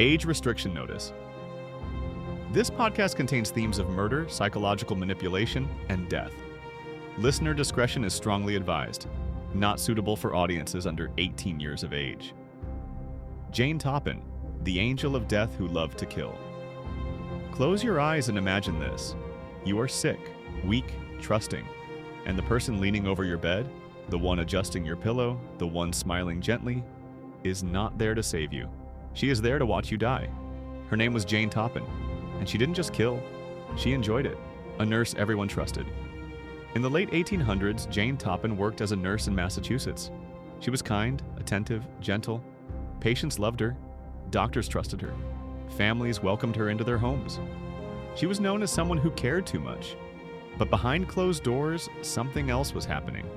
Age restriction notice. This podcast contains themes of murder, psychological manipulation, and death. Listener discretion is strongly advised. Not suitable for audiences under 18 years of age. Jane Toppan, the angel of death who loved to kill. Close your eyes and imagine this. You are sick, weak, trusting, and the person leaning over your bed, the one adjusting your pillow, the one smiling gently, is not there to save you. She is there to watch you die. Her name was Jane Toppan, and she didn't just kill, she enjoyed it. A nurse everyone trusted. In the late 1800s, Jane Toppan worked as a nurse in Massachusetts. She was kind, attentive, gentle. Patients loved her. Doctors trusted her. Families welcomed her into their homes. She was known as someone who cared too much. But behind closed doors, something else was happening.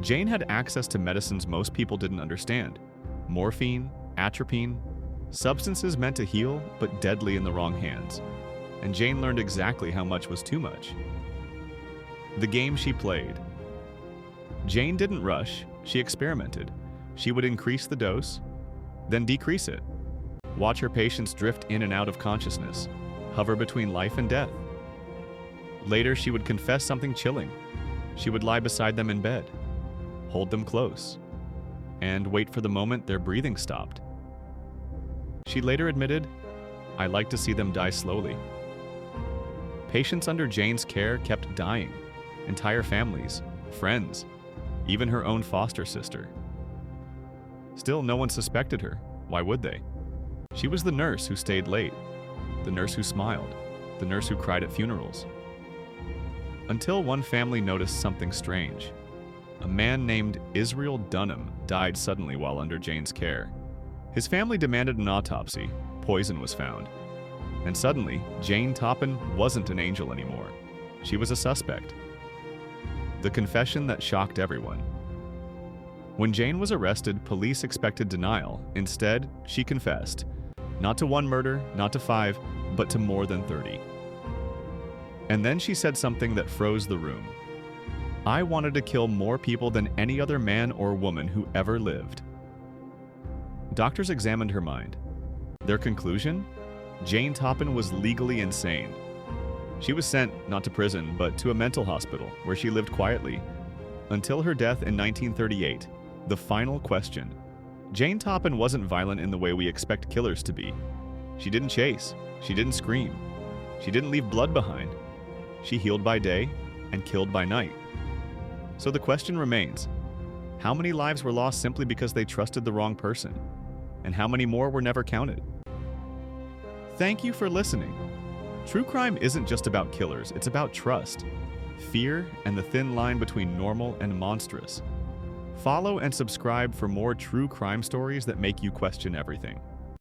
Jane had access to medicines most people didn't understand. Morphine, atropine, substances meant to heal, but deadly in the wrong hands. And Jane learned exactly how much was too much. The game she played. Jane didn't rush, she experimented. She would increase the dose, then decrease it. Watch her patients drift in and out of consciousness, hover between life and death. Later, she would confess something chilling. She would lie beside them in bed, hold them close, and wait for the moment their breathing stopped. She later admitted, "I like to see them die slowly." Patients under Jane's care kept dying. Entire families, friends, even her own foster sister. Still, no one suspected her. Why would they? She was the nurse who stayed late, the nurse who smiled, the nurse who cried at funerals. Until one family noticed something strange. A man named Israel Dunham died suddenly while under Jane's care. His family demanded an autopsy. Poison was found. And suddenly, Jane Toppan wasn't an angel anymore. She was a suspect. The confession that shocked everyone. When Jane was arrested, police expected denial. Instead, she confessed. Not to one murder, not to 5, but to more than 30. And then she said something that froze the room. "I wanted to kill more people than any other man or woman who ever lived." Doctors examined her mind. Their conclusion? Jane Toppan was legally insane. She was sent, not to prison, but to a mental hospital, where she lived quietly. Until her death in 1938. The final question. Jane Toppan wasn't violent in the way we expect killers to be. She didn't chase. She didn't scream. She didn't leave blood behind. She healed by day and killed by night. So the question remains, how many lives were lost simply because they trusted the wrong person? And how many more were never counted? Thank you for listening. True crime isn't just about killers, it's about trust, fear, and the thin line between normal and monstrous. Follow and subscribe for more true crime stories that make you question everything.